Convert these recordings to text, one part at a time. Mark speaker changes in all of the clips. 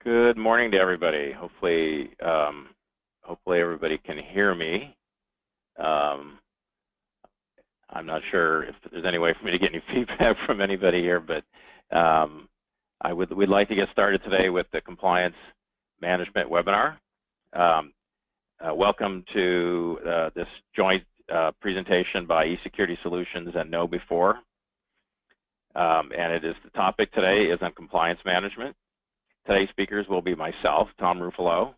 Speaker 1: Good morning to everybody. Hopefully everybody can hear me. I'm not sure if there's any way for me to get any feedback from anybody here, but we'd like to get started today with the compliance management webinar. Welcome to this joint presentation by eSecurity Solutions and KnowBe4. And the topic today is on compliance management. Today's speakers will be myself, Tom Ruffalo,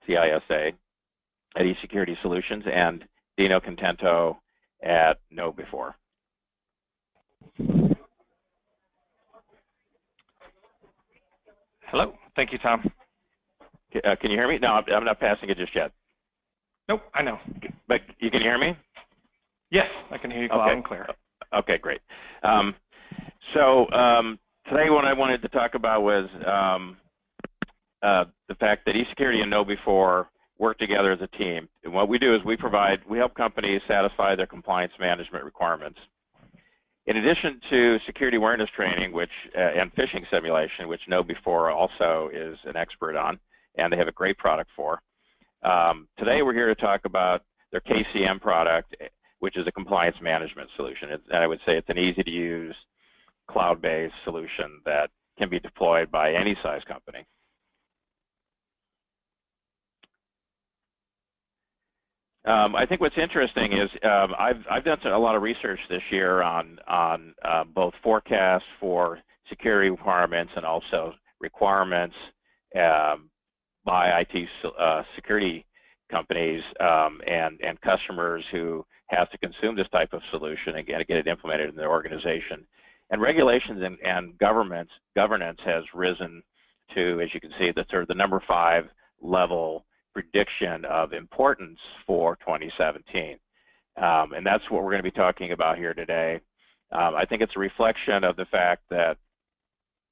Speaker 1: CISA at eSecurity Solutions, and Dino Contento at KnowBe4.
Speaker 2: Hello. Thank you, Tom.
Speaker 1: Can you hear me? No, I'm not passing it just yet.
Speaker 2: Nope, I know.
Speaker 1: But you can hear me?
Speaker 2: Yes, I can hear you loud and clear.
Speaker 1: Okay, great. Today what I wanted to talk about was the fact that eSecurity and KnowBe4 work together as a team. And what we do is we help companies satisfy their compliance management requirements. In addition to security awareness training, and phishing simulation, which KnowBe4 also is an expert on, and they have a great product for. Today we're here to talk about their KCM product, which is a compliance management solution. And I would say it's an easy-to-use, cloud-based solution that can be deployed by any size company. I think what's interesting is I've done a lot of research this year on both forecasts for security requirements and also requirements by IT security companies and customers who have to consume this type of solution and get it implemented in their organization. And regulations and governance has risen to, as you can see, the number 5 level prediction of importance for 2017. And that's what we're going to be talking about here today. I think it's a reflection of the fact that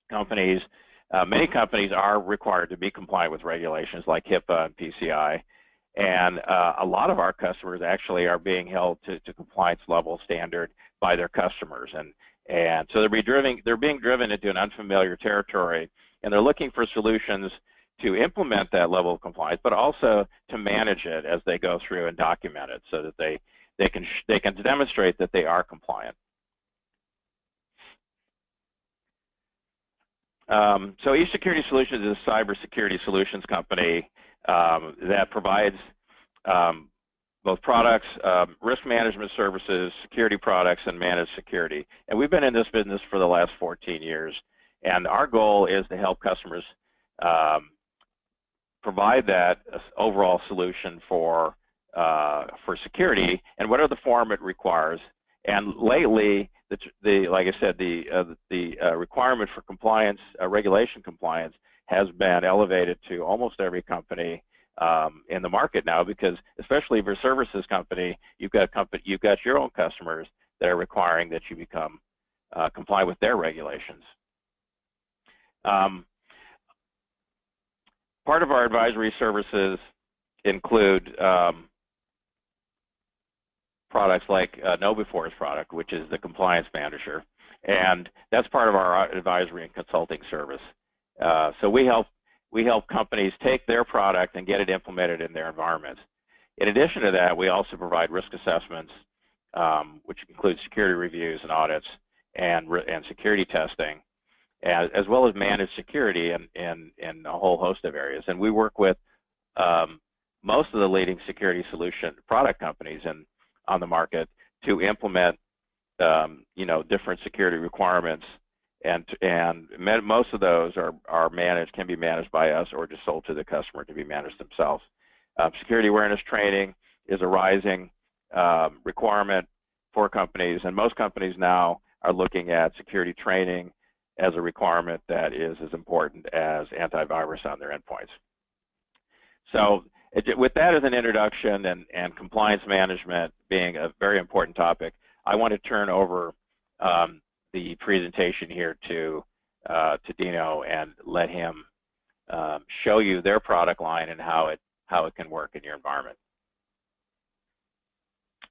Speaker 1: many companies are required to be compliant with regulations like HIPAA and PCI. And a lot of our customers actually are being held to compliance level standard by their customers. And so they're being driven into an unfamiliar territory, and they're looking for solutions to implement that level of compliance, but also to manage it as they go through and document it so that they can demonstrate that they are compliant. So eSecurity Solutions is a cybersecurity solutions company that provides both products, risk management services, security products, and managed security. And we've been in this business for the last 14 years. And our goal is to help customers provide that overall solution for security and whatever the form it requires. And lately, like I said, the requirement for compliance, regulation compliance, has been elevated to almost every company in the market now, because especially if you're a services company, you've got your own customers that are requiring that you become compliant with their regulations. Part of our advisory services include products like KnowBe4's product, which is the Compliance Manager, and that's part of our advisory and consulting service. So we help companies take their product and get it implemented in their environments. In addition to that, we also provide risk assessments, which include security reviews and audits and security testing, as well as managed security in a whole host of areas. And we work with most of the leading security solution product companies on the market to implement different security requirements. And most of those can be managed by us or just sold to the customer to be managed themselves. Security awareness training is a rising requirement for companies, and most companies now are looking at security training as a requirement that is as important as antivirus on their endpoints. So with that as an introduction and compliance management being a very important topic, I want to turn over the presentation here to Dino and let him show you their product line and how it can work in your environment.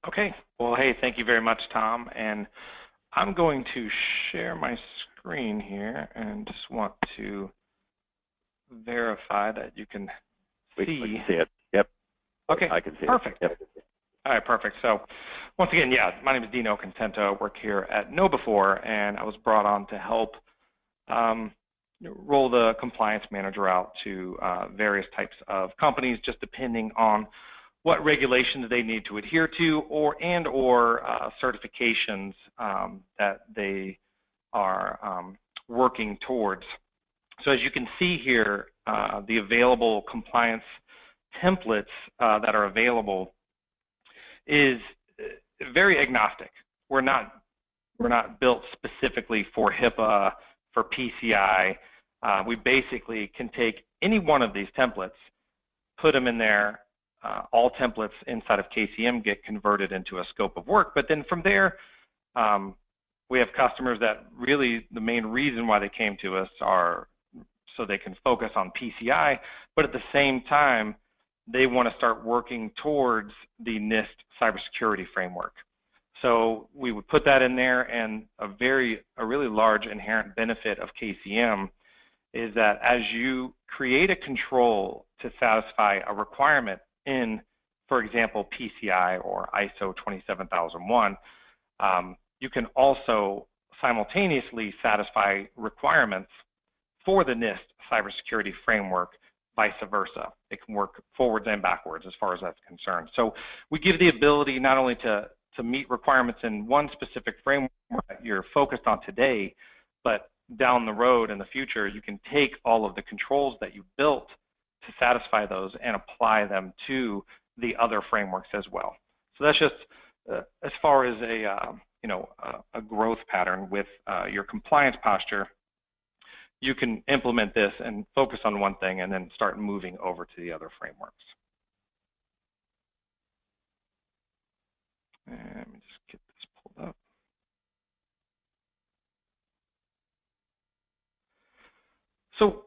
Speaker 2: Okay. Well, hey, thank you very much, Tom. And I'm going to share my screen here and just want to verify that you can see.
Speaker 1: We can see it. Yep.
Speaker 2: Okay.
Speaker 1: I can see
Speaker 2: perfect.
Speaker 1: it. Yep.
Speaker 2: All right, perfect. So once again, yeah, my name is Dino Contento. I work here at KnowBe4, and I was brought on to help roll the compliance manager out to various types of companies, just depending on what regulations they need to adhere to, or certifications that they are working towards. So as you can see here, the available compliance templates that are available is very agnostic. We're not built specifically for HIPAA, for PCI. We basically can take any one of these templates, put them in there. All templates inside of KCM get converted into a scope of work, but then from there, we have customers that really the main reason why they came to us are so they can focus on PCI, but at the same time, they want to start working towards the NIST cybersecurity framework. So we would put that in there, and a really large inherent benefit of KCM is that as you create a control to satisfy a requirement in, for example, PCI or ISO 27001, you can also simultaneously satisfy requirements for the NIST cybersecurity framework, vice versa. It can work forwards and backwards as far as that's concerned. So we give the ability not only to meet requirements in one specific framework that you're focused on today, but down the road in the future, you can take all of the controls that you built to satisfy those and apply them to the other frameworks as well. So that's just as far as a growth pattern with your compliance posture. You can implement this and focus on one thing and then start moving over to the other frameworks. And let me just get this pulled up. So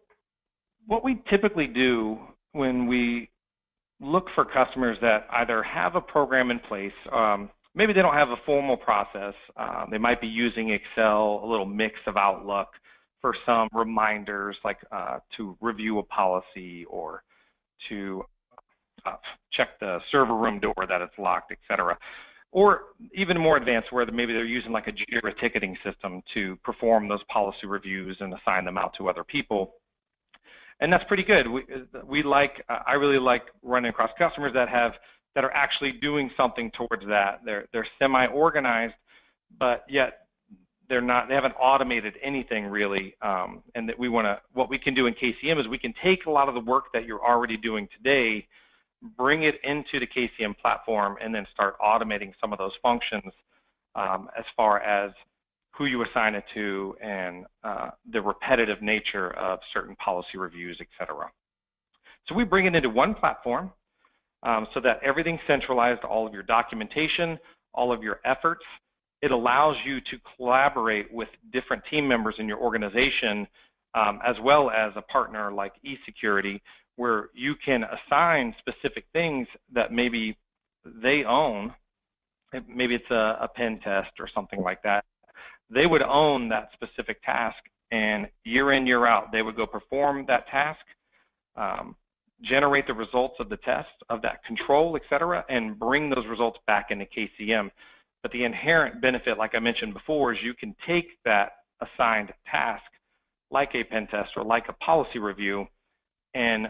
Speaker 2: what we typically do when we look for customers that either have a program in place, maybe they don't have a formal process, they might be using Excel, a little mix of Outlook, for some reminders like to review a policy or to check the server room door that it's locked, etc. Or even more advanced where maybe they're using like a Jira ticketing system to perform those policy reviews and assign them out to other people. And that's pretty good. I really like running across customers that are actually doing something towards that. They're semi-organized, but yet they haven't automated anything really, and that what we can do in KCM is we can take a lot of the work that you're already doing today, bring it into the KCM platform, and then start automating some of those functions as far as who you assign it to and the repetitive nature of certain policy reviews, etc. So we bring it into one platform so that everything's centralized, all of your documentation, all of your efforts. It allows you to collaborate with different team members in your organization, as well as a partner like eSecurity, where you can assign specific things that maybe they own. Maybe it's a pen test or something like that. They would own that specific task, and year in, year out, they would go perform that task, generate the results of the test, of that control, etc., and bring those results back into KCM. But the inherent benefit, like I mentioned before, is you can take that assigned task, like a pen test or like a policy review, and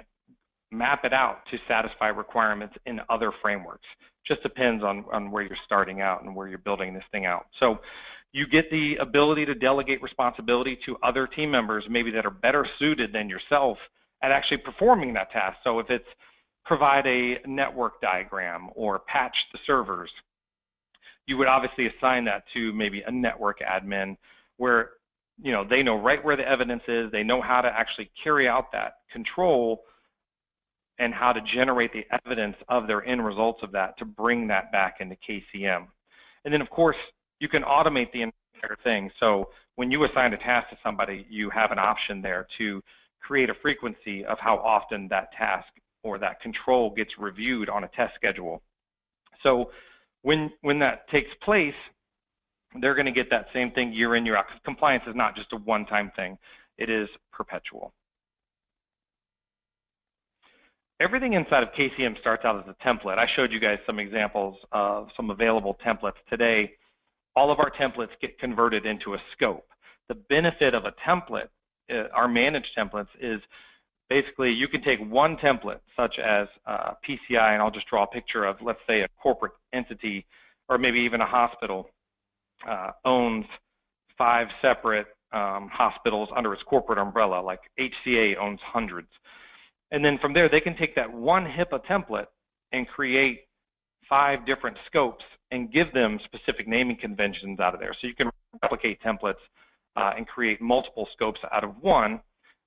Speaker 2: map it out to satisfy requirements in other frameworks. Just depends on where you're starting out and where you're building this thing out. So you get the ability to delegate responsibility to other team members, maybe that are better suited than yourself at actually performing that task. So if it's provide a network diagram or patch the servers, you would obviously assign that to maybe a network admin where they know right where the evidence is, they know how to actually carry out that control and how to generate the evidence of their end results of that to bring that back into KCM. And then of course, you can automate the entire thing. So when you assign a task to somebody, you have an option there to create a frequency of how often that task or that control gets reviewed on a test schedule. So when that takes place, they're going to get that same thing year in, year out, because compliance is not just a one-time thing. It is perpetual. everything inside of KCM starts out as a template. I showed you guys some examples of some available templates today. All of our templates get converted into a scope. The benefit of a template, our managed templates, is basically you can take one template, such as PCI, and I'll just draw a picture of, let's say, a corporate entity, or maybe even a hospital owns 5 separate hospitals under its corporate umbrella, like HCA owns hundreds. And then from there, they can take that one HIPAA template and create 5 different scopes and give them specific naming conventions out of there. So you can replicate templates and create multiple scopes out of one.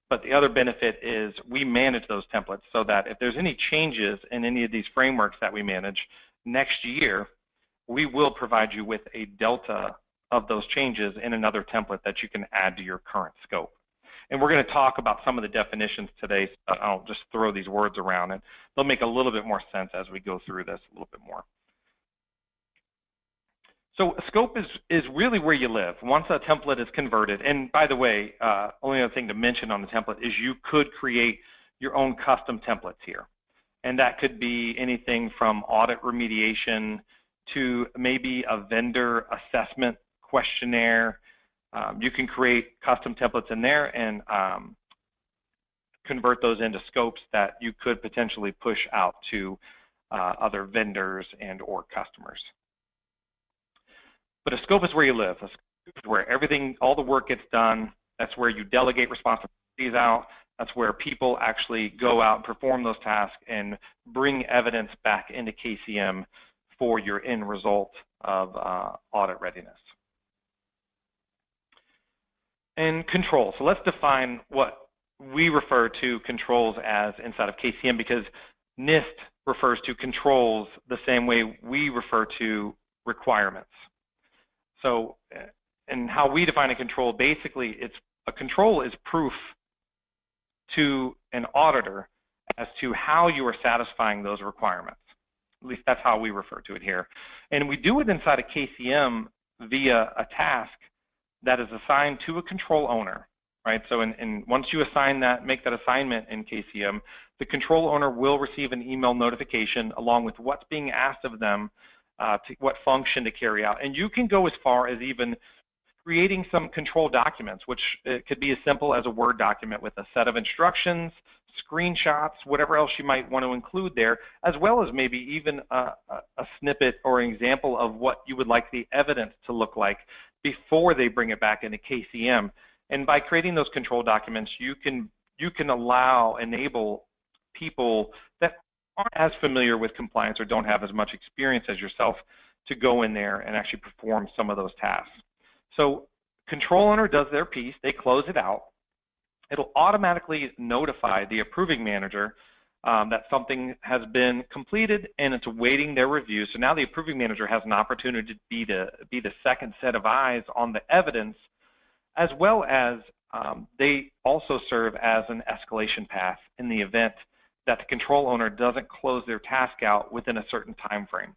Speaker 2: But the other benefit is we manage those templates so that if there's any changes in any of these frameworks that we manage next year, we will provide you with a delta of those changes in another template that you can add to your current scope. And we're going to talk about some of the definitions today, so I'll just throw these words around, and they'll make a little bit more sense as we go through this a little bit more. So a scope is really where you live. Once a template is converted, and by the way, only other thing to mention on the template is you could create your own custom templates here. And that could be anything from audit remediation to maybe a vendor assessment questionnaire. You can create custom templates in there and convert those into scopes that you could potentially push out to other vendors and or customers. But a scope is where you live. A scope is where everything, all the work gets done. That's where you delegate responsibilities out. That's where people actually go out and perform those tasks and bring evidence back into KCM for your end result of audit readiness. And control. So let's define what we refer to controls as inside of KCM, because NIST refers to controls the same way we refer to requirements. So, and how we define a control, basically, a control is proof to an auditor as to how you are satisfying those requirements. At least that's how we refer to it here. And we do it inside of KCM via a task that is assigned to a control owner, right? So once you assign that, make that assignment in KCM, the control owner will receive an email notification along with what's being asked of them, what function to carry out. And you can go as far as even creating some control documents, which it could be as simple as a Word document with a set of instructions, screenshots, whatever else you might want to include there, as well as maybe even a snippet or an example of what you would like the evidence to look like before they bring it back into KCM. And by creating those control documents, you can enable people that aren't as familiar with compliance or don't have as much experience as yourself to go in there and actually perform some of those tasks. So control owner does their piece, they close it out. It'll automatically notify the approving manager that something has been completed and it's awaiting their review. So now the approving manager has an opportunity to be the second set of eyes on the evidence, as well as they also serve as an escalation path in the event that the control owner doesn't close their task out within a certain time frame.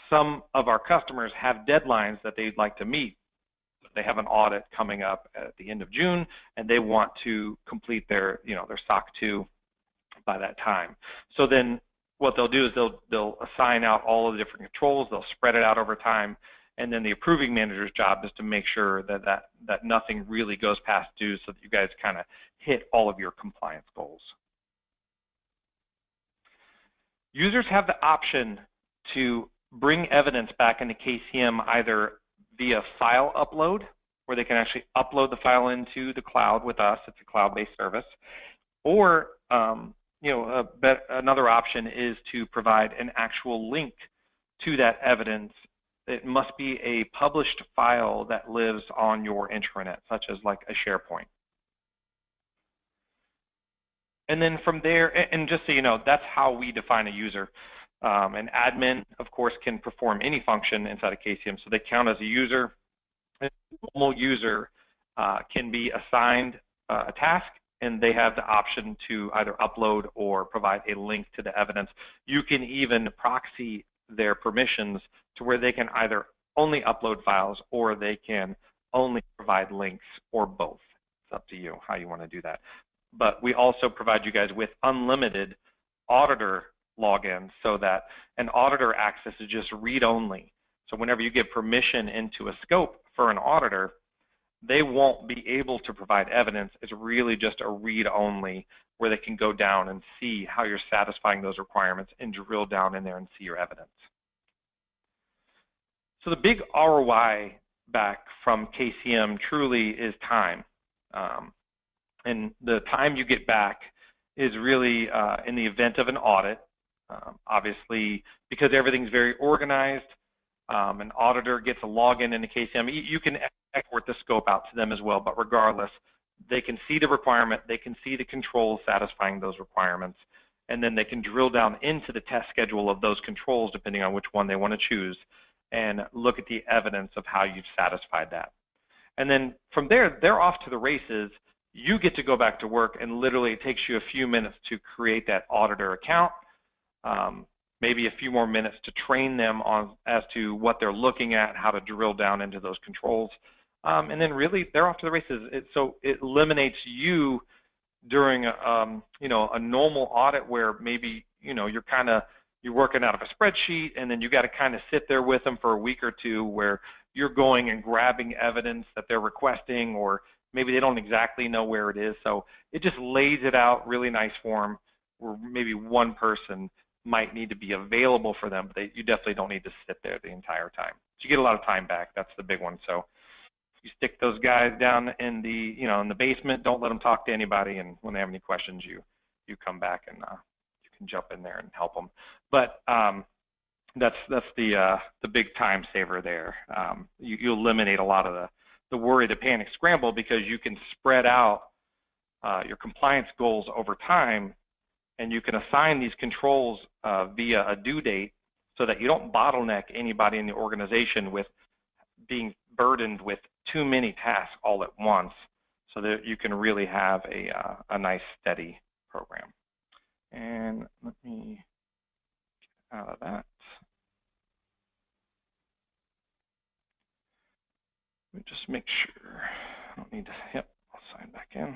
Speaker 2: Some of our customers have deadlines that they'd like to meet. They have an audit coming up at the end of June, and they want to complete their SOC 2 by that time. So then what they'll do is they'll assign out all of the different controls, they'll spread it out over time, and then the approving manager's job is to make sure that nothing really goes past due so that you guys kind of hit all of your compliance goals. Users have the option to bring evidence back into KCM either via file upload, where they can actually upload the file into the cloud with us. It's a cloud-based service. Or another option is to provide an actual link to that evidence. It must be a published file that lives on your intranet, such as like a SharePoint. And then from there, and just so you know, that's how we define a user. An admin, of course, can perform any function inside of KCM, so they count as a user. A normal user can be assigned a task, and they have the option to either upload or provide a link to the evidence. You can even proxy their permissions to where they can either only upload files or they can only provide links, or both. It's up to you how you want to do that. But we also provide you guys with unlimited auditor login so that an auditor access is just read-only. So whenever you give permission into a scope for an auditor, they won't be able to provide evidence. It's really just a read-only where they can go down and see how you're satisfying those requirements and drill down in there and see your evidence. So the big ROI back from KCM truly is time. And the time you get back is really in the event of an audit. Obviously, because everything's very organized, an auditor gets a login into KCM. You can export the scope out to them as well, but regardless, they can see the requirement, they can see the controls satisfying those requirements, and then they can drill down into the test schedule of those controls depending on which one they want to choose and look at the evidence of how you've satisfied that. And then from there, they're off to the races. You get to go back to work, and literally it takes you a few minutes to create that auditor account, maybe a few more minutes to train them on as to what they're looking at, how to drill down into those controls, and then really they're off to the races. So it eliminates you during a normal audit where maybe you're working out of a spreadsheet, and then you got to kind of sit there with them for a week or two where you're going and grabbing evidence that they're requesting, or maybe they don't exactly know where it is. So it just lays it out really nice for them where maybe one person might need to be available for them, but you definitely don't need to sit there the entire time. So you get a lot of time back. That's the big one. So you stick those guys down in the in the basement. Don't let them talk to anybody. And when they have any questions, you come back and you can jump in there and help them. But that's the big time saver there. You eliminate a lot of the worry, the panic, scramble, because you can spread out your compliance goals over time. And you can assign these controls via a due date so that you don't bottleneck anybody in the organization with being burdened with too many tasks all at once, so that you can really have a nice steady program. And let me get out of that. Let me just make sure I don't need to, yep, I'll sign back in.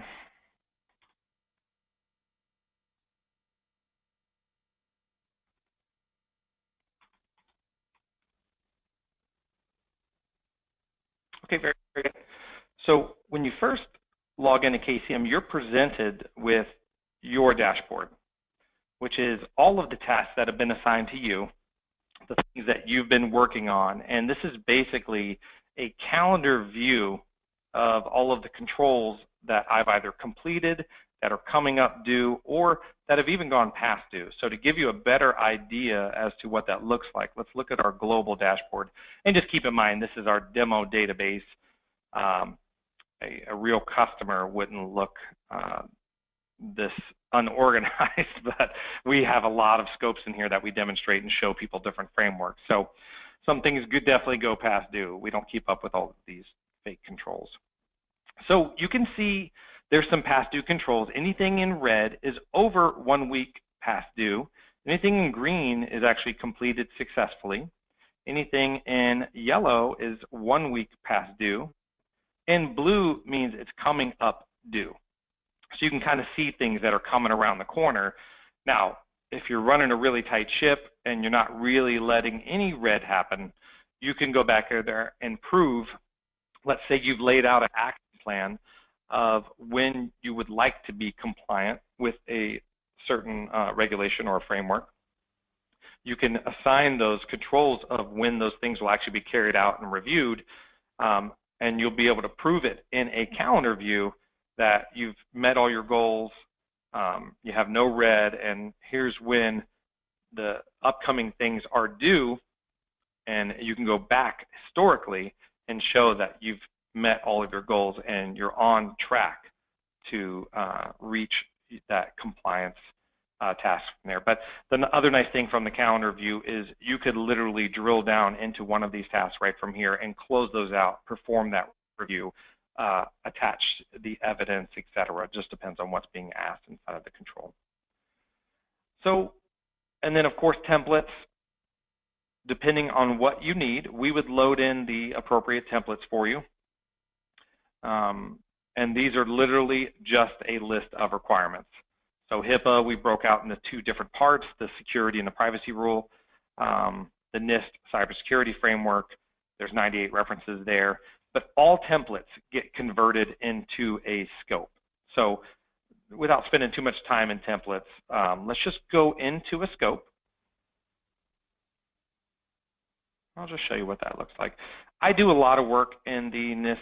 Speaker 2: Okay, very good. So when you first log into KCM, you're presented with your dashboard, which is all of the tasks that have been assigned to you, the things that you've been working on. And this is basically a calendar view of all of the controls that I've either completed, that are coming up due, or that have even gone past due. So to give you a better idea as to what that looks like, let's look at our global dashboard. And just keep in mind, this is our demo database. A real customer wouldn't look this unorganized, but we have a lot of scopes in here that we demonstrate and show people different frameworks. So some things could definitely go past due. We don't keep up with all of these fake controls. So you can see there's some past due controls. Anything in red is over 1 week past due. Anything in green is actually completed successfully. Anything in yellow is 1 week past due. And blue means it's coming up due. So you can kind of see things that are coming around the corner. Now, if you're running a really tight ship and you're not really letting any red happen, you can go back there and prove, let's say you've laid out an action plan of when you would like to be compliant with a certain regulation or a framework. You can assign those controls of when those things will actually be carried out and reviewed, and you'll be able to prove it in a calendar view that you've met all your goals, you have no red, and here's when the upcoming things are due, and you can go back historically and show that you've met all of your goals and you're on track to reach that compliance task from there. But the other nice thing from the calendar view is you could literally drill down into one of these tasks right from here and close those out, perform that review, attach the evidence, etc. It just depends on what's being asked inside of the control. So, and then of course templates. Depending on what you need, we would load in the appropriate templates for you. And these are literally just a list of requirements. So HIPAA, we broke out into two different parts, the security and the privacy rule. The NIST cybersecurity framework, there's 98 references there, but all templates get converted into a scope. So without spending too much time in templates, let's just go into a scope. I'll just show you what that looks like. I do a lot of work in the NIST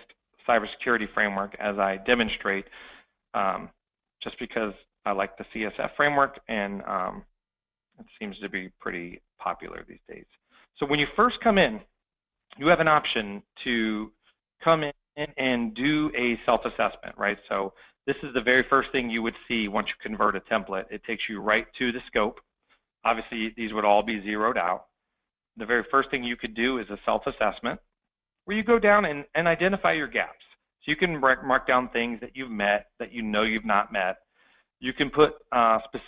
Speaker 2: cybersecurity framework as I demonstrate, just because I like the CSF framework, and it seems to be pretty popular these days. So when you first come in, you have an option to come in and do a self-assessment, right? So this is the very first thing you would see once you convert a template. It takes you right to the scope. Obviously, these would all be zeroed out. The very first thing you could do is a self-assessment, where you go down and identify your gaps. So you can mark down things that you've met, that you know you've not met. You can put,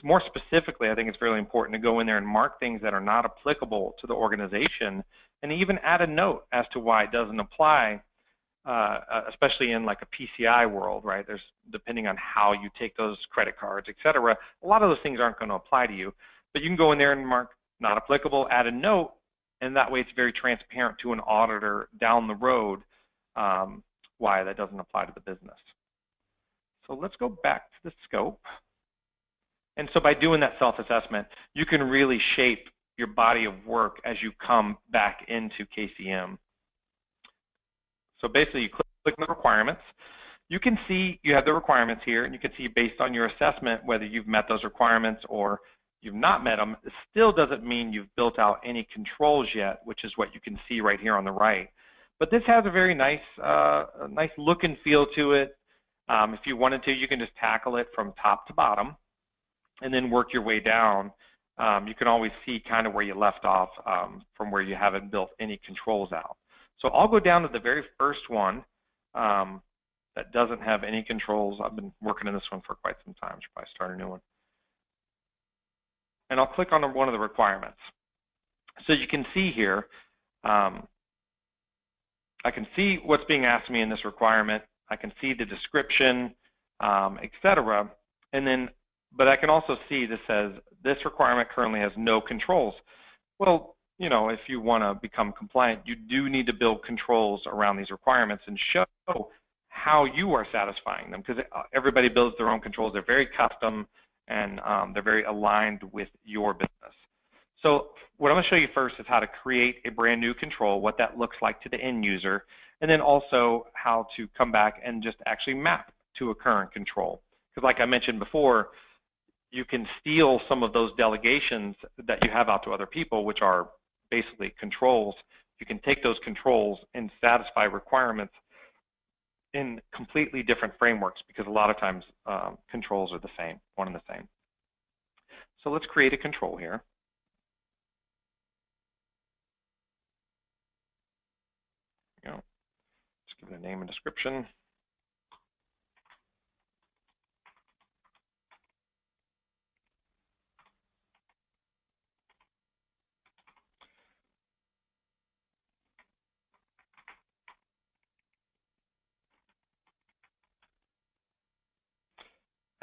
Speaker 2: more specifically, I think it's really important to go in there and mark things that are not applicable to the organization, and even add a note as to why it doesn't apply, especially in like a PCI world, right? There's, depending on how you take those credit cards, et cetera, a lot of those things aren't going to apply to you. But you can go in there and mark not applicable, add a note, and that way it's very transparent to an auditor down the road why that doesn't apply to the business. So let's go back to the scope. And so by doing that self-assessment, you can really shape your body of work as you come back into KCM. So basically, you click on the requirements. You can see you have the requirements here, and you can see based on your assessment whether you've met those requirements or you've not met them. It still doesn't mean you've built out any controls yet, which is what you can see right here on the right. But this has a very nice, nice look and feel to it. If you wanted to, you can just tackle it from top to bottom and then work your way down. You can always see kind of where you left off from where you haven't built any controls out. So I'll go down to the very first one that doesn't have any controls. I've been working on this one for quite some time. I should probably start a new one. And I'll click on one of the requirements. So you can see here, I can see what's being asked of me in this requirement. I can see the description, etc. And then, but I can also see this says this requirement currently has no controls. Well, you know, if you want to become compliant, you do need to build controls around these requirements and show how you are satisfying them, because everybody builds their own controls. They're very custom, and they're very aligned with your business. So what I'm going to show you first is how to create a brand new control, what that looks like to the end user, and then also how to come back and just actually map to a current control. Because like I mentioned before, you can steal some of those delegations that you have out to other people, which are basically controls. You can take those controls and satisfy requirements in completely different frameworks, because a lot of times controls are the same, one and the same. So let's create a control here. There we go. Just give it a name and description.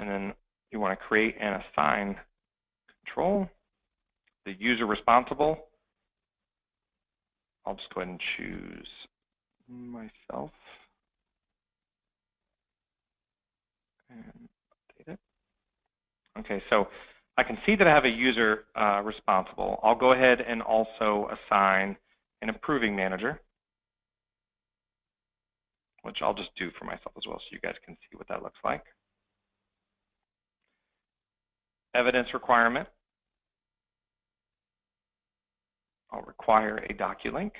Speaker 2: And then you want to create and assign control, the user responsible. I'll just go ahead and choose myself and update it. Okay, so I can see that I have a user responsible. I'll go ahead and also assign an approving manager, which I'll just do for myself as well so you guys can see what that looks like. Evidence requirement. I'll require a docu-link.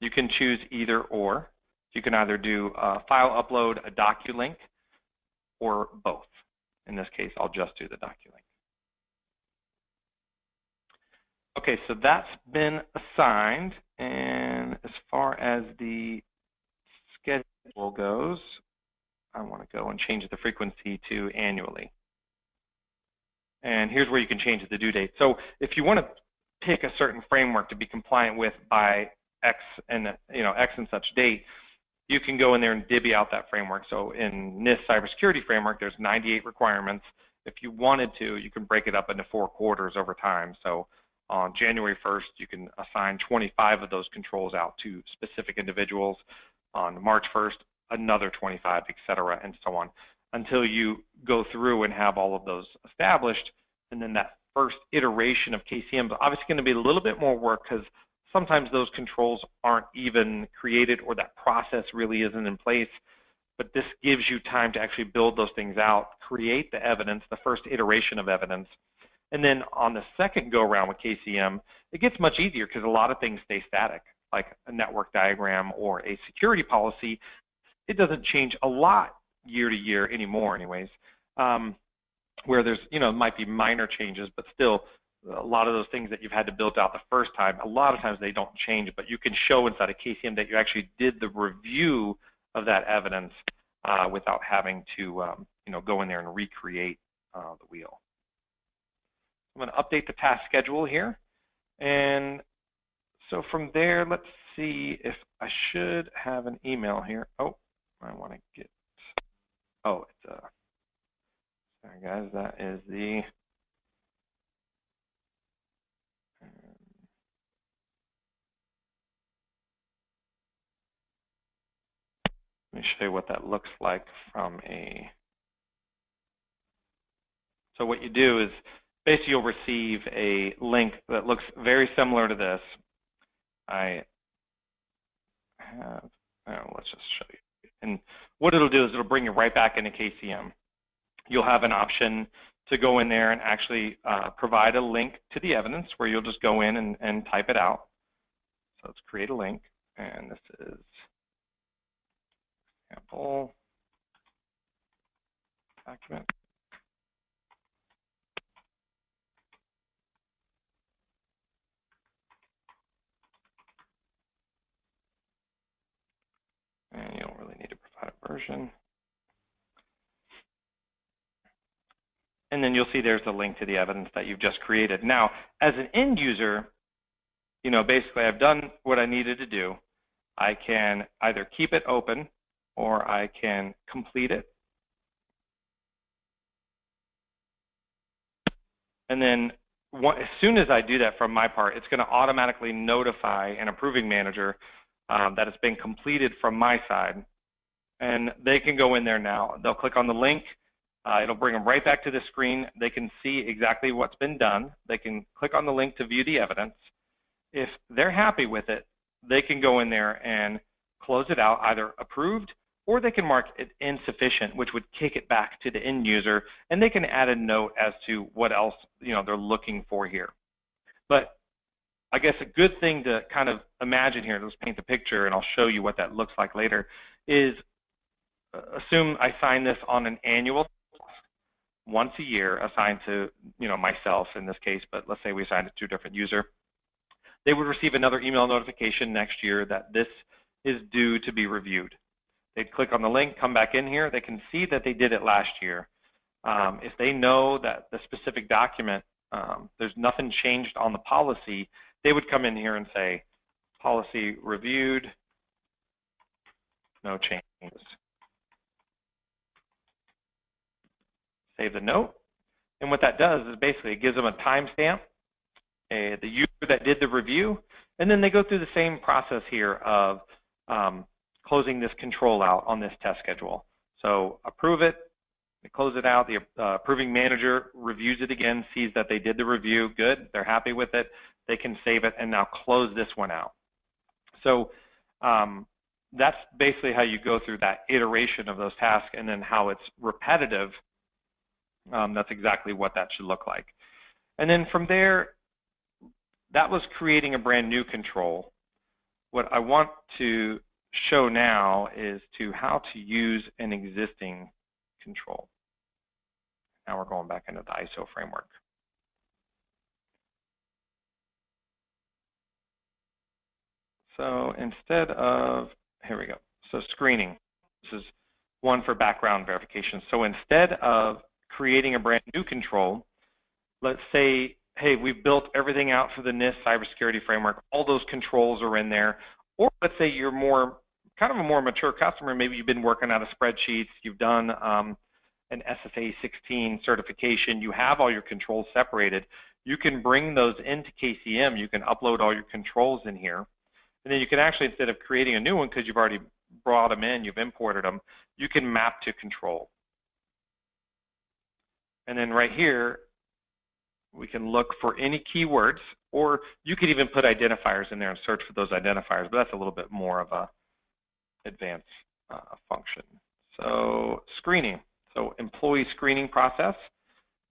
Speaker 2: You can choose either or. You can either do a file upload, a docu-link, or both. In this case, I'll just do the docu-link. Okay, so that's been assigned, and as far as the schedule goes, I want to go and change the frequency to annually. And here's where you can change the due date. So if you want to pick a certain framework to be compliant with by X and X and such date, you can go in there and divvy out that framework. So in NIST cybersecurity framework, there's 98 requirements, if you wanted to, you can break it up into 4 quarters over time. So on January 1st, you can assign 25 of those controls out to specific individuals. On March 1st, another 25, et cetera, and so on, until you go through and have all of those established. And then that first iteration of KCM is obviously going to be a little bit more work, because sometimes those controls aren't even created, or that process really isn't in place. But this gives you time to actually build those things out, create the evidence, the first iteration of evidence. And then on the second go around with KCM, it gets much easier, because a lot of things stay static, like a network diagram or a security policy. It doesn't change a lot year to year anymore anyways, where there's, might be minor changes, but still a lot of those things that you've had to build out the first time, a lot of times they don't change, but you can show inside of KCM that you actually did the review of that evidence without having to go in there and recreate the wheel. I'm going to update the task schedule here, and so from there, let's see if I should have an email here. Oh, I want to get, oh, it's sorry guys, that is the, let me show you what that looks like from a, so what you do is basically you'll receive a link that looks very similar to this. I have, let's just show you. And what it'll do is it'll bring you right back into KCM. You'll have an option to go in there and actually provide a link to the evidence, where you'll just go in and type it out. So let's create a link, and this is example document. And you don't really need to provide a version. And then you'll see there's a link to the evidence that you've just created. Now, as an end user, basically I've done what I needed to do. I can either keep it open, or I can complete it. And then as soon as I do that from my part, it's going to automatically notify an approving manager that it's been completed from my side. And they can go in there now. They'll click on the link. It'll bring them right back to the screen. They can see exactly what's been done. They can click on the link to view the evidence. If they're happy with it, they can go in there and close it out, either approved, or they can mark it insufficient, which would kick it back to the end user, and they can add a note as to what else they're looking for here. But I guess a good thing to kind of imagine here, let's paint the picture, and I'll show you what that looks like later, is assume I sign this on an annual, once a year, assigned to myself in this case, but let's say we assigned it to a different user. They would receive another email notification next year that this is due to be reviewed. They'd click on the link, come back in here. They can see that they did it last year. If they know that the specific document, there's nothing changed on the policy, they would come in here and say, policy reviewed, no changes. Save the note. And what that does is basically it gives them a timestamp, the user that did the review, and then they go through the same process here of closing this control out on this test schedule. So approve it, they close it out, the approving manager reviews it again, sees that they did the review, good, they're happy with it, they can save it and now close this one out. So that's basically how you go through that iteration of those tasks, and then how it's repetitive. That's exactly what that should look like. And then from there, that was creating a brand new control. What I want to show now is how to use an existing control. Now we're going back into the ISO framework. So instead of, here we go, so screening. This is one for background verification. So instead of creating a brand new control, let's say, hey, we've built everything out for the NIST cybersecurity framework, all those controls are in there. Or let's say you're kind of a more mature customer, maybe you've been working out of spreadsheets, you've done an SSA 16 certification, you have all your controls separated, you can bring those into KCM, you can upload all your controls in here, and then you can actually, instead of creating a new one because you've already brought them in, you've imported them, you can map to control. And then right here, we can look for any keywords, or you could even put identifiers in there and search for those identifiers, but that's a little bit more of a advanced function. So screening, so employee screening process,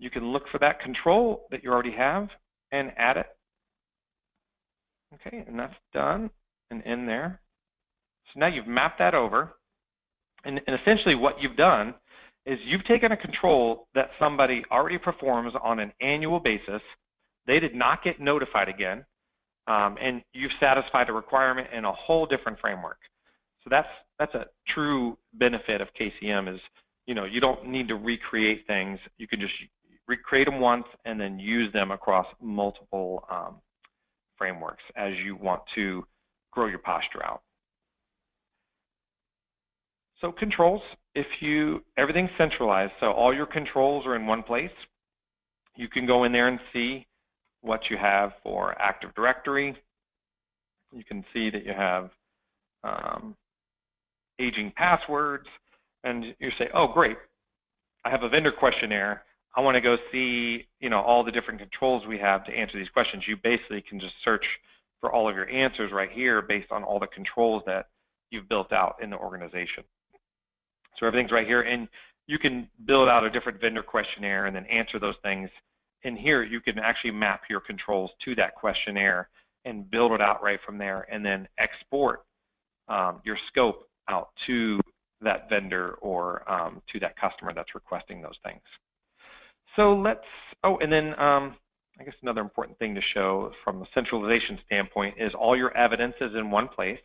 Speaker 2: you can look for that control that you already have and add it. Okay, and that's done and in there. So now you've mapped that over, and essentially what you've done is you've taken a control that somebody already performs on an annual basis. They did not get notified again, and you've satisfied a requirement in a whole different framework. So that's a true benefit of KCM is, you don't need to recreate things. You can just recreate them once and then use them across multiple frameworks as you want to grow your posture out. So controls, everything's centralized, so all your controls are in one place. You can go in there and see what you have for Active Directory. You can see that you have aging passwords, and you say, oh great, I have a vendor questionnaire. I want to go see all the different controls we have to answer these questions. You basically can just search for all of your answers right here based on all the controls that you've built out in the organization. So everything's right here, and you can build out a different vendor questionnaire and then answer those things. And here you can actually map your controls to that questionnaire and build it out right from there, and then export your scope out to that vendor or to that customer that's requesting those things. So and then I guess another important thing to show from a centralization standpoint is all your evidence is in one place.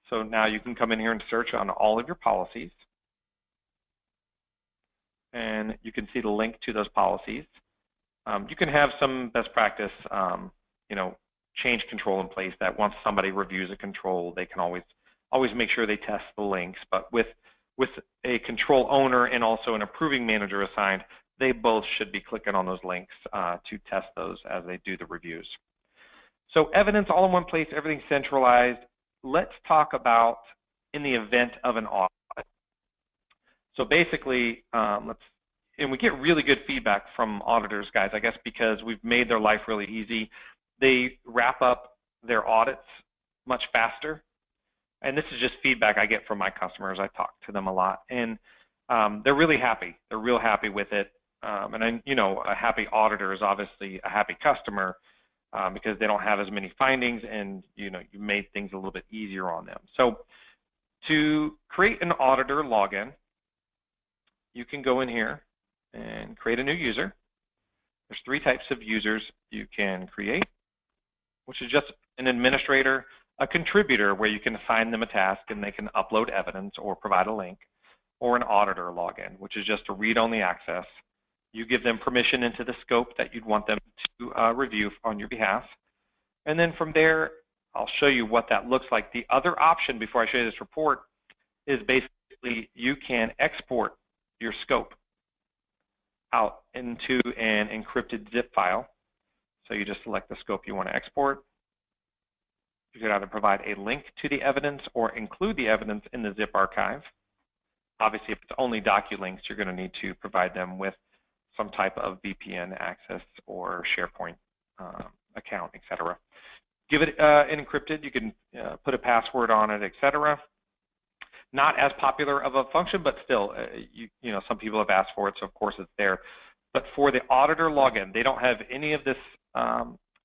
Speaker 2: So now you can come in here and search on all of your policies, and you can see the link to those policies. You can have some best practice, change control in place that once somebody reviews a control, they can always make sure they test the links. But with a control owner and also an approving manager assigned, they both should be clicking on those links to test those as they do the reviews. So evidence all in one place, everything centralized. Let's talk about in the event of an audit. So basically, and we get really good feedback from auditors, guys, I guess because we've made their life really easy. They wrap up their audits much faster. And this is just feedback I get from my customers. I talk to them a lot, and they're really happy. They're real happy with it. And a happy auditor is obviously a happy customer because they don't have as many findings, and you made things a little bit easier on them. So to create an auditor login, you can go in here and create a new user. There's 3 types of users you can create, which is just an administrator, a contributor where you can assign them a task and they can upload evidence or provide a link, or an auditor login, which is just a read-only access. You give them permission into the scope that you'd want them to review on your behalf. And then from there, I'll show you what that looks like. The other option before I show you this report is basically you can export your scope out into an encrypted zip file. So you just select the scope you want to export. You can either provide a link to the evidence or include the evidence in the zip archive. Obviously, if it's only doculinks, you're going to need to provide them with some type of VPN access or SharePoint account, etc. Give it encrypted. You can put a password on it, etc. Not as popular of a function, but still, some people have asked for it, so of course it's there. But for the auditor login, they don't have any of this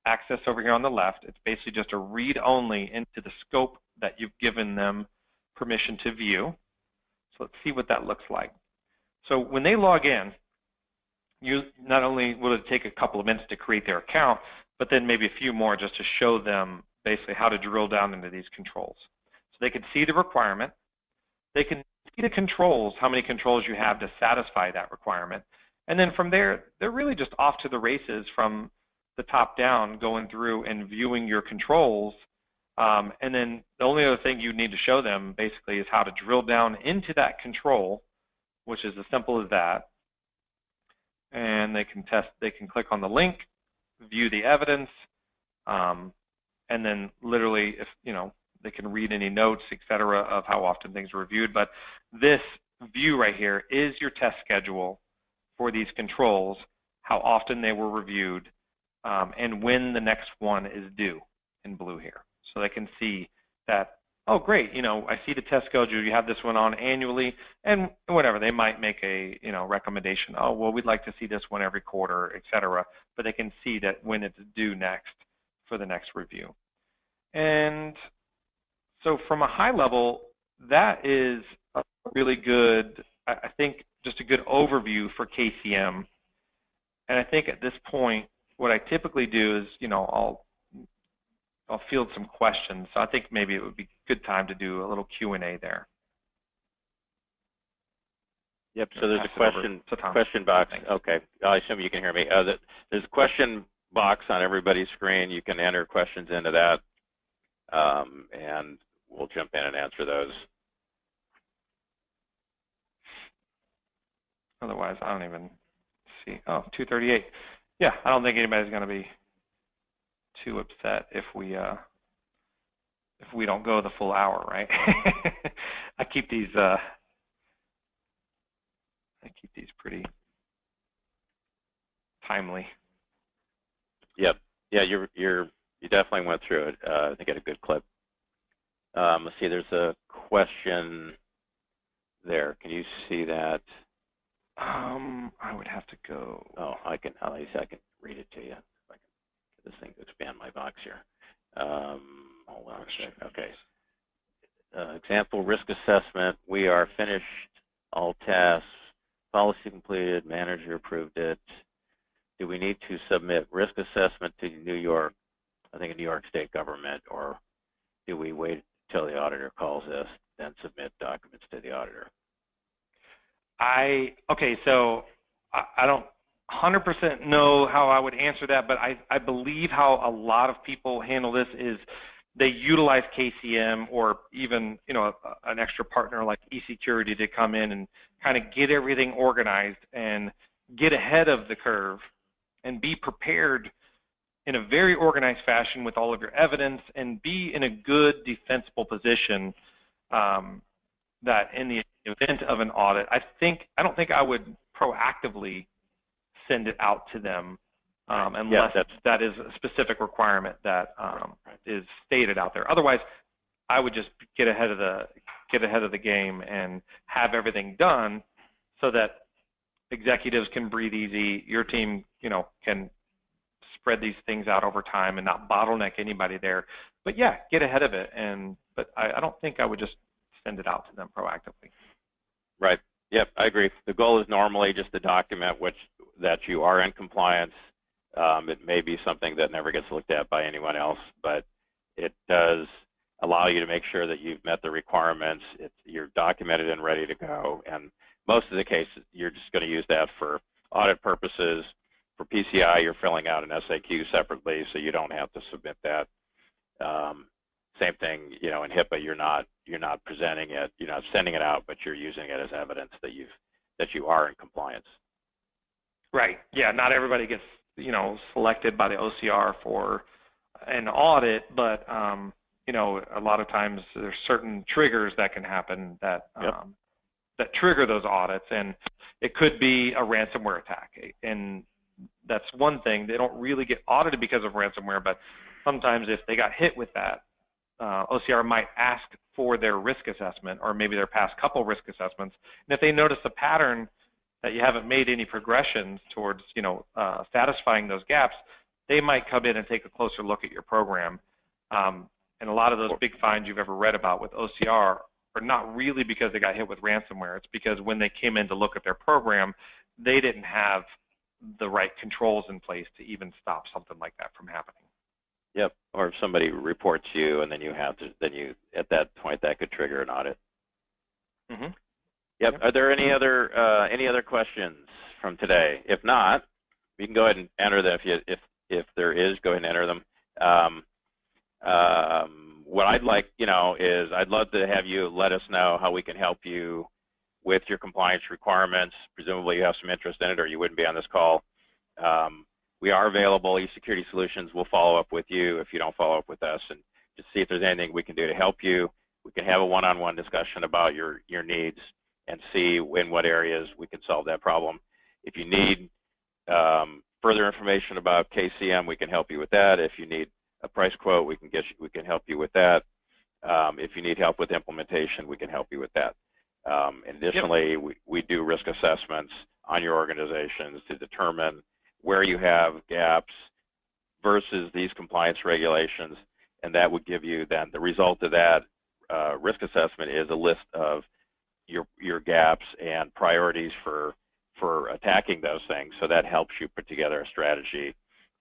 Speaker 2: access over here on the left. It's basically just a read-only into the scope that you've given them permission to view. So let's see what that looks like. So when they log in, not only will it take a couple of minutes to create their account, but then maybe a few more just to show them basically how to drill down into these controls. So they can see the requirement. They can see the controls, how many controls you have to satisfy that requirement. And then from there, they're really just off to the races from the top down, going through and viewing your controls. And then the only other thing you need to show them basically is how to drill down into that control which is as simple as that. And they can click on the link, view the evidence, and then literally, if they can read any notes, etc., of how often things are reviewed. But this view right here is your test schedule for these controls, how often they were reviewed, and when the next one is due in blue here. So they can see that, oh great, I see the test schedule, you have this one on annually, and whatever, they might make a recommendation, oh well, we'd like to see this one every quarter, etc., but they can see that when it's due next for the next review. And so from a high level, that is a really good, I think, just a good overview for KCM. And I think at this point, what I typically do is, I'll field some questions. So I think maybe it would be a good time to do a little Q&A there.
Speaker 1: Yep, so there's a question box.
Speaker 2: Thanks.
Speaker 1: Okay, I assume you can hear me. There's a question box on everybody's screen. You can enter questions into that, and we'll jump in and answer those.
Speaker 2: Otherwise, I don't even see. Oh, 2:38. Yeah, I don't think anybody's going to be too upset if we don't go the full hour, right? I keep these pretty timely.
Speaker 1: Yep. Yeah, you definitely went through it. I think I had a good clip. Let's see. There's a question there. Can you see that?
Speaker 2: I would have to go.
Speaker 1: Oh, at least I can read it to you. If I can get this thing to expand my box here. Hold on a second. Okay. Example, risk assessment. We are finished all tasks. Policy completed. Manager approved it. Do we need to submit risk assessment to New York, I think a New York State government, or do we wait until the auditor calls us, then submit documents to the auditor?
Speaker 2: Okay, so I don't 100% know how I would answer that, but I believe how a lot of people handle this is they utilize KCM or even an extra partner like eSecurity to come in and kind of get everything organized and get ahead of the curve and be prepared in a very organized fashion with all of your evidence and be in a good defensible position that in the event of an audit, I don't think I would proactively send it out to them unless that is a specific requirement that is stated out there. Otherwise, I would just get ahead of the game and have everything done so that executives can breathe easy. Your team, can spread these things out over time and not bottleneck anybody there. But yeah, get ahead of it. But I don't think I would just send it out to them proactively.
Speaker 1: Right. Yep, I agree. The goal is normally just to document that you are in compliance. It may be something that never gets looked at by anyone else, but it does allow you to make sure that you've met the requirements. You're documented and ready to go. And most of the cases, you're just going to use that for audit purposes. For PCI, you're filling out an SAQ separately, so you don't have to submit that. Same thing, in HIPAA, you're not presenting it, you're not sending it out, but you're using it as evidence that you are in compliance.
Speaker 2: Right. Yeah. Not everybody gets selected by the OCR for an audit, but a lot of times there's certain triggers that can happen that that trigger those audits, and it could be a ransomware attack, and that's one thing. They don't really get audited because of ransomware, but sometimes if they got hit with that, OCR might ask for their risk assessment or maybe their past couple risk assessments. And if they notice a pattern that you haven't made any progressions towards, satisfying those gaps, they might come in and take a closer look at your program. And a lot of those big fines you've ever read about with OCR are not really because they got hit with ransomware. It's because when they came in to look at their program, they didn't have the right controls in place to even stop something like that from happening.
Speaker 1: Yep. Or if somebody reports you, and then at that point that could trigger an audit.
Speaker 2: Mm-hmm.
Speaker 1: Yep. Are there any other questions from today? If not, you can go ahead and enter them. If there is, go ahead and enter them. What I'd like, is I'd love to have you let us know how we can help you with your compliance requirements. Presumably you have some interest in it or you wouldn't be on this call. We are available. eSecurity Solutions will follow up with you if you don't follow up with us, and just see if there's anything we can do to help you. We can have a one-on-one discussion about your needs and see in what areas we can solve that problem. If you need further information about KCM, we can help you with that. If you need a price quote, we can help you with that. If you need help with implementation, we can help you with that. Additionally, we do risk assessments on your organizations to determine where you have gaps versus these compliance regulations, and that would give you then the result of that risk assessment is a list of your gaps and priorities for attacking those things. So that helps you put together a strategy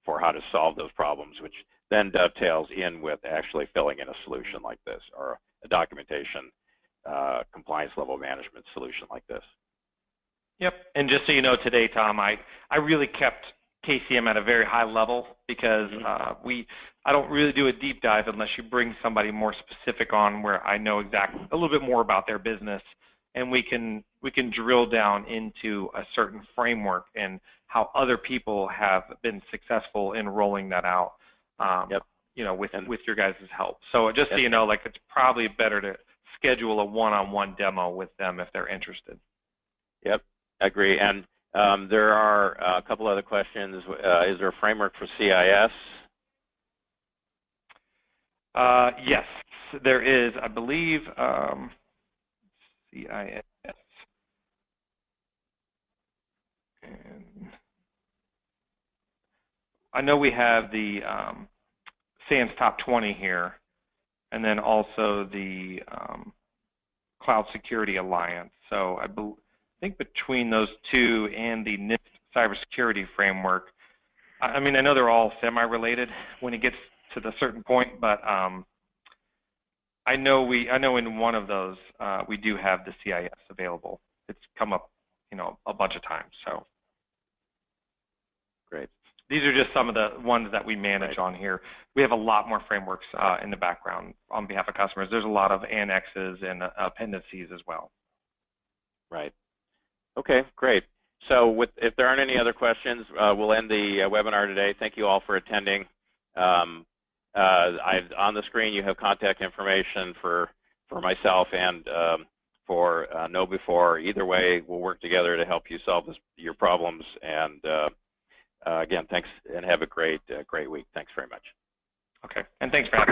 Speaker 1: for how to solve those problems, which then dovetails in with actually filling in a solution like this, or a documentation compliance level management solution like this.
Speaker 2: Yep, and just so you know today, Tom, I really kept KCM at a very high level because I don't really do a deep dive unless you bring somebody more specific on where I know exactly a little bit more about their business, and we can drill down into a certain framework and how other people have been successful in rolling that out. You know, with your guys' help. So just so you know, like, it's probably better to schedule a one-on-one demo with them if they're interested.
Speaker 1: Yep, I agree. And there are a couple other questions. Is there a framework for CIS?
Speaker 2: Yes, there is. I believe CIS. And I know we have the SANS Top 20 here, and then also the Cloud Security Alliance. So I think between those two and the NIST cybersecurity framework, I mean, I know they're all semi-related when it gets to the certain point, but I know in one of those we do have the CIS available. It's come up, you know, a bunch of times. So
Speaker 1: great.
Speaker 2: These are just some of the ones that we manage on here. We have a lot more frameworks in the background on behalf of customers. There's a lot of annexes and appendices as well.
Speaker 1: Right. Okay, great. So if there aren't any other questions, we'll end the webinar today. Thank you all for attending. On the screen, you have contact information for myself and for KnowBe4. Either way, we'll work together to help you solve your problems. And again, thanks, and have a great week. Thanks very much.
Speaker 2: Okay, and thanks for having me.